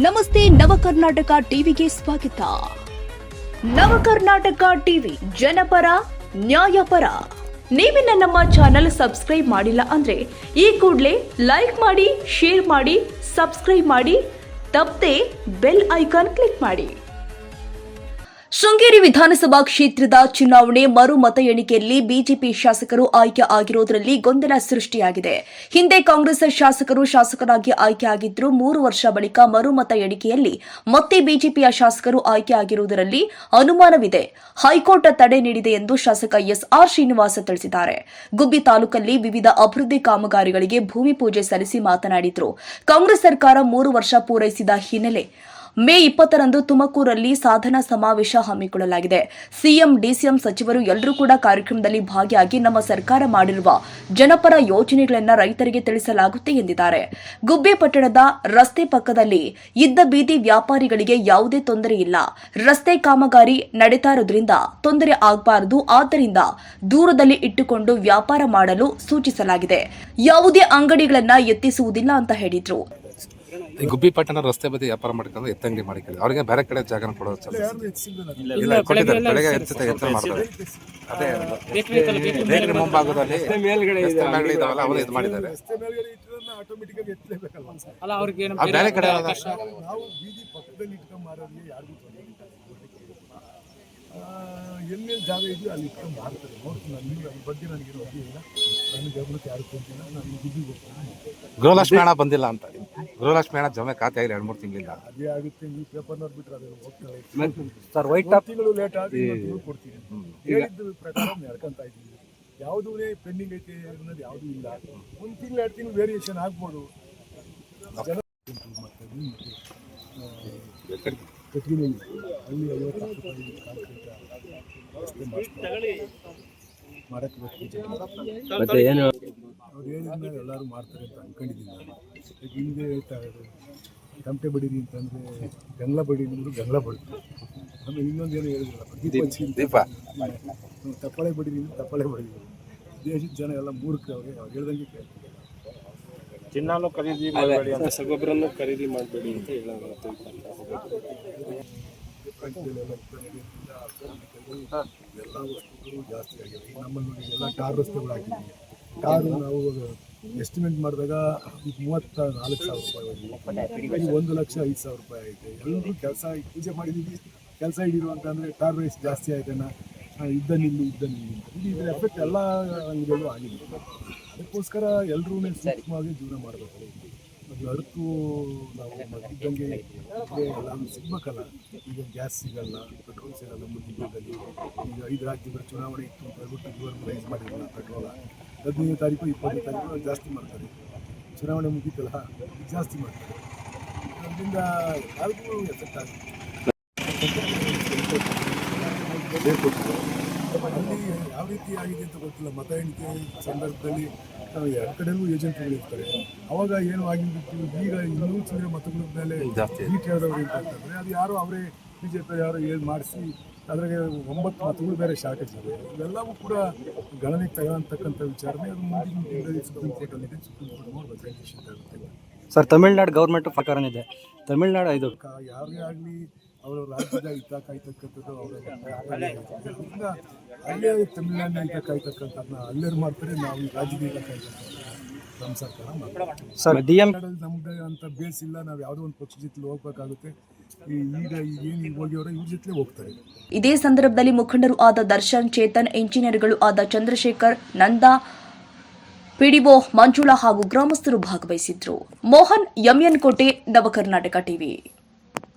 ನಮಸ್ತೆ ನವಕರ್ನಾಟಕ ಟಿವಿಗೆ ಸ್ವಾಗತ. ನವಕರ್ನಾಟಕ ಟಿವಿ ಜನಪರ ನ್ಯಾಯಪರ. ನೀವಿನ್ನ ನಮ್ಮ ಚಾನೆಲ್ ಸಬ್ಸ್ಕ್ರೈಬ್ ಮಾಡಿಲ್ಲ ಅಂದ್ರೆ ಈ ಕೂಡಲೇ ಲೈಕ್ ಮಾಡಿ, ಶೇರ್ ಮಾಡಿ, ಸಬ್ಸ್ಕ್ರೈಬ್ ಮಾಡಿ, ತಪ್ಪದೆ ಬೆಲ್ ಐಕಾನ್ ಕ್ಲಿಕ್ ಮಾಡಿ. ಶೃಂಗೇರಿ ವಿಧಾನಸಭಾ ಕ್ಷೇತ್ರದ ಚುನಾವಣೆ ಮರು ಮತ ಎಣಿಕೆಯಲ್ಲಿ ಬಿಜೆಪಿ ಶಾಸಕರು ಆಯ್ಕೆ ಆಗಿರುವುದರಲ್ಲಿ ಗೊಂದಲ ಸೃಷ್ಟಿಯಾಗಿದೆ. ಹಿಂದೆ ಕಾಂಗ್ರೆಸ್ ಶಾಸಕರು ಶಾಸಕರಾಗಿ ಆಯ್ಕೆಯಾಗಿದ್ದರೂ 3 ವರ್ಷ ಬಳಿಕ ಮರು ಮತ ಎಣಿಕೆಯಲ್ಲಿ ಮತ್ತೆ ಬಿಜೆಪಿಯ ಶಾಸಕರು ಆಯ್ಕೆ ಆಗಿರುವುದರಲ್ಲಿ ಅನುಮಾನವಿದೆ. ಹೈಕೋರ್ಟ್ ತಡೆ ನೀಡಿದೆ ಎಂದು ಶಾಸಕ ಎಸ್ಆರ್ ಶ್ರೀನಿವಾಸ ತಿಳಿಸಿದ್ದಾರೆ. ಗುಬ್ಬಿ ತಾಲೂಕಲ್ಲಿ ವಿವಿಧ ಅಭಿವೃದ್ಧಿ ಕಾಮಗಾರಿಗಳಿಗೆ ಭೂಮಿ ಪೂಜೆ ಸಲ್ಲಿಸಿ ಮಾತನಾಡಿದರು. ಕಾಂಗ್ರೆಸ್ ಸರ್ಕಾರ 3 ವರ್ಷ ಪೂರೈಸಿದ ಹಿನ್ನೆಲೆ ಮೇ 20ರಂದು ತುಮಕೂರಲ್ಲಿ ಸಾಧನಾ ಸಮಾವೇಶ ಹಮ್ಮಿಕೊಳ್ಳಲಾಗಿದೆ. ಸಿಎಂ, ಡಿಸಿಎಂ ಸಚಿವರು ಎಲ್ಲರೂ ಕೂಡ ಕಾರ್ಯಕ್ರಮದಲ್ಲಿ ಭಾಗಿಯಾಗಿ ನಮ್ಮ ಸರ್ಕಾರ ಮಾಡಿರುವ ಜನಪರ ಯೋಜನೆಗಳನ್ನು ರೈತರಿಗೆ ತಿಳಿಸಲಾಗುತ್ತೆ ಎಂದಿದ್ದಾರೆ. ಗುಬ್ಬಿ ಪಟ್ಟಣದ ರಸ್ತೆ ಪಕ್ಕದಲ್ಲಿ ಇದ್ದ ಬೀದಿ ವ್ಯಾಪಾರಿಗಳಿಗೆ ಯಾವುದೇ ತೊಂದರೆ ಇಲ್ಲ. ರಸ್ತೆ ಕಾಮಗಾರಿ ನಡೀತಾ ಇರೋದ್ರಿಂದ ತೊಂದರೆ ಆಗಬಾರದು. ಆದ್ದರಿಂದ ದೂರದಲ್ಲಿ ಇಟ್ಟುಕೊಂಡು ವ್ಯಾಪಾರ ಮಾಡಲು ಸೂಚಿಸಲಾಗಿದೆ. ಯಾವುದೇ ಅಂಗಡಿಗಳನ್ನ ಎತ್ತಿಸುವುದಿಲ್ಲ ಅಂತ ಹೇಳಿದ್ರು. ಗುಬ್ಬಿ ಪಟ್ಟಣ ರಸ್ತೆ ಬದಿ ವ್ಯಾಪಾರ ಮಾಡ್ಕೊಂಡು ಎತ್ತಂಗಡಿ ಮಾಡಿಕೊಳ್ಳಿ. ಅವರಿಗೆ ಬೇರೆ ಕಡೆ ಜಾಗನ ಕೊಡೋದು ಇಲ್ಲ, ಕೊಟ್ಟಿದ್ದಾರೆ. ಬೆಳಗ್ಗೆ ಎಚ್ಚರ ಮಾಡ್ತಾರೆ. ಅದೇ ಬೇಕರಿ ಮುಂಭಾಗದಲ್ಲಿ ಇದಾವಲ್ಲ, ಅವರು ಇದು ಮಾಡಿದ್ದಾರೆ. ಬೇರೆ ಕಡೆ ಎಲ್ಲೆಲ್ಲಿ ಜಾಗ ಇದೆಯೋ ಅಲ್ಲಿ ಇಟ್ಕೊಂಡು ಮಾಡ್ತಾರೆ. ನೋಡ್ತೀನಿ, ಅದ್ರ ಬಗ್ಗೆ ನನಗೇನು ಅರ್ಥ ಇಲ್ಲ. ನನ್ನ ಗಮನಕ್ಕೆ ಯಾರು ಕೊಡ್ತೀನಿ, ನಾನು ಗುಬ್ಬಿಗೆ ಹೋಗ್ತೀನಿ. ಗೃಹಲಕ್ಷ್ಮಿ ಹಣ ಬಂದಿಲ್ಲ ಅಂತ. ಗೃಹಲಕ್ಷ್ಮಿ ಹಣ ಜಮೆ ಖಾತೆ ಆಗಿ 2-3 ತಿಂಗಳಿಂದ ಅದೇ ಆಗುತ್ತೆ. ನೀವು ಪೇಪರ್ನವ್ರು ಬಿಟ್ಟರೆ ಅದು ಹೋಗ್ತಾರೆ. ಸರ್, ವೈಟ್ ತಿಂಗಳು ಲೇಟ್ ಆಗಿ ಕೊಡ್ತೀನಿ. ಹೇಳಿದ್ದು ಪ್ರಕಾರ ನಡ್ಕೊಂತ ಇದ್ದೀನಿ. ಯಾವುದೂ ಪೆಂಡಿಂಗ್ ಐತೆ ಅನ್ನೋದು ಯಾವುದೂ ಇಲ್ಲ. 1 ತಿಂಗಳು 2 ತಿಂಗಳು ವೇರಿಯೇಷನ್ ಆಗ್ಬೋದು. ಕಟ್ಟಿಗೆ ಅಲ್ಲಿ 50 ರೂಪಾಯಿ ರಸ್ತೆ ಮಾಡಕ್ಕೆ ಅವ್ರು ಹೇಳಿದ್ಮೇಲೆ ಎಲ್ಲರೂ ಮಾಡ್ತಾರೆ ಅಂತ ಅನ್ಕೊಂಡಿದ್ದೀನಿ ನಾನು. ಹಿಂದೆ ತಮಟೆ ಬಡೀರಿ ಅಂತಂದರೆ ಗಂಗ್ಲ ಬಡೀರಿ ಅಂದ್ರೆ ಗಂಗ್ಲ ಬಡ್ತೀವಿ. ಆಮೇಲೆ ಇನ್ನೊಂದೇನು ಹೇಳಿದ್ರಲ್ಲ, ದೀಪ ತಪ್ಪಳೆ ಬಡೀರಿ ಅಂದ್ರೆ ತಪ್ಪಳೆ ಬಡೀರಿ. ದೇಶದ ಜನ ಎಲ್ಲ ಮೂರ್ಖವ್ರಿಗೆ ಅವ್ರು ಹೇಳ್ದಂಗೆ ಕೇಳ್ತಾರೆ. ಚಿನ್ನಾನು ಖರೀದಿ ಮಾಡಬೇಡಿ ಅಂತ, ರಸಗೊಬ್ಬರನ್ನು ಖರೀದಿ ಮಾಡಬೇಡಿ ಅಂತ ಹೇಳೋದು. ಎಲ್ಲ ವಸ್ತುಗಳು ಜಾಸ್ತಿ ಆಗಿದೆ. ನಮ್ಮಲ್ಲಿ ಎಲ್ಲ ಟಾರ್ ರಸ್ತೆಗಳಾಗಿದ್ದೀವಿ. ಟಾರು ನಾವು ಎಸ್ಟಿಮೇಟ್ ಮಾಡಿದಾಗ 34,000 ರೂಪಾಯಿ, 1,05,000 ರೂಪಾಯಿ ಐತೆ. ಎಲ್ಲರೂ ಕೆಲಸ ಪೂಜೆ ಮಾಡಿದ್ದೀವಿ, ಕೆಲಸ ಹಿಡಿರು ಅಂತಂದರೆ ಟಾರ್ ರೇಸ್ ಜಾಸ್ತಿ ಆಯ್ತಾನ, ಇದ್ದ ನಿಲ್ಲಿ ಅಂತ. ಇದ್ರ ಎಫೆಕ್ಟ್ ಎಲ್ಲ ಅಂಗಡಿಗಳು ಆಗಿದೆ. ಅದಕ್ಕೋಸ್ಕರ ಎಲ್ಲರೂ ಸೂಕ್ಷ್ಮವಾಗಿ ಜೀವನ ಮಾಡಬೇಕು. ಅದು ಅರ್ತು ನಾವು ಮದ್ದಿದ್ದಂಗೆ ಎಲ್ಲರೂ ಸಿಗ್ಬೇಕಲ್ಲ. ಈಗ ಗ್ಯಾಸ್ ಸಿಗಲ್ಲ, ಪೆಟ್ರೋಲ್ ಸಿಗಲ್ಲ. ಮುಂದಿನದಲ್ಲಿ ಈಗ 5 ರಾಜ್ಯಗಳ ಚುನಾವಣೆ ಇತ್ತು ಅಂತ ಹೇಳ್ಬಿಟ್ಟು ಇದುವರೆಗೂ ರೈಸ್ ಮಾಡಿರಲ್ಲ ಪೆಟ್ರೋಲ. 15ನೇ ತಾರೀಕು 20ನೇ ತಾರೀಕು ಜಾಸ್ತಿ ಮಾಡ್ತಾರೆ. ಚುನಾವಣೆ ಮುಗೀತಲ್ಲ, ಜಾಸ್ತಿ ಮಾಡ್ತಾರೆ. ಅದರಿಂದ ಯಾರಿಗೂ ಎಫೆಕ್ಟ್ ಆಗುತ್ತೆ. ಅಲ್ಲಿ ಯಾವ ರೀತಿ ಆಗಿದೆ ಅಂತ ಗೊತ್ತಿಲ್ಲ. ಮತ ಎಣಿಕೆ ಸಂದರ್ಭದಲ್ಲಿ 2 ಕಡೆಯಲ್ಲೂ ಏಜೆಂಟ್ಗಳು ಇರ್ತಾರೆ. ಅವಾಗ ಏನು ಆಗಿಬಿಟ್ಟು ಈಗ ಇನ್ನೂ ಚಿಲ್ಲರೆ ಮತಗಳ ಮೇಲೆ ನೀಟ್ ಹೇಳಿದವರು ಅಂತ ಅಂತಂದರೆ ಅದು ಯಾರೋ ಅವರೇ ಬಿಜೆಪಿ ಯಾರೋ ಹೇಳಿ ಮಾಡಿಸಿ ಅದ್ರಾಗೆ 9 ಮತಗಳು ಬೇರೆ ಶಾರ್ಟೇಜ್ ಇದೆ. ಇವೆಲ್ಲವೂ ಕೂಡ ಗಣನೆಗೆ ತಗೊಳ್ತಕ್ಕಂಥ ವಿಚಾರನೆ. ಅದು ಮುಂದಿನ ದಿನದಲ್ಲಿ ಸುಪ್ರೀಂ ಕೋರ್ಟಲ್ಲಿದೆ. ಸುಪ್ರೀಂ ಕೋರ್ಟ್ ನೋಡ್ಬೇಕು ಡಿಸಿಷನ್ ಆಗುತ್ತೆ. ಸರ್, ತಮಿಳ್ನಾಡು ಗೌರ್ಮೆಂಟ್ ಪ್ರಕಾರ ಇದೆ. ತಮಿಳ್ನಾಡು ಇದು ಯಾರೇ ಆಗಲಿ ಅವರ ರಾಜ್ಯದ ಹಿತ ಕಾಯ್ತಕ್ಕಂಥದ್ದು ಅವರ ಅಲ್ಲೇ ತಮಿಳ್ನಾಡಿನ ಹಿತ ಕಾಯ್ತಕ್ಕಂಥದ್ದನ್ನ ಅಲ್ಲೇರು ಮಾಡ್ತಾರೆ. ನಾವು ಈ ರಾಜ್ಯದ ಹಿತ ಕಾಯ್ತಕ್ಕಂಥ ನಮ್ಮ ಸರ್ಕಾರ ಮಾಡ್ತಾರೆ. ನಮ್ದು ಅಂತ ಬೇಸ್ ಇಲ್ಲ. ನಾವು ಯಾವುದೋ ಒಂದು ಪಕ್ಷ ಜೊತೆ ಹೋಗ್ಬೇಕಾಗುತ್ತೆ. ಈಗ ಏನು ಹೋಗಿಯವರ ಇವ್ರ ಜೊತೆ ಹೋಗ್ತಾರೆ. ಇದೇ ಸಂದರ್ಭದಲ್ಲಿ ಮುಖಂಡರು ಆದ ದರ್ಶನ್, ಚೇತನ್, ಇಂಜಿನಿಯರ್ಗಳು ಆದ ಚಂದ್ರಶೇಖರ್, ನಂದಾ, ಪಿಡಿಒ ಮಂಜುಳಾ ಹಾಗೂ ಗ್ರಾಮಸ್ಥರು ಭಾಗವಹಿಸಿದ್ರು. ಮೋಹನ್, ಎಂಎನ್ ಕೋಟೆ, ನವಕರ್ನಾಟಕ ಟಿವಿ.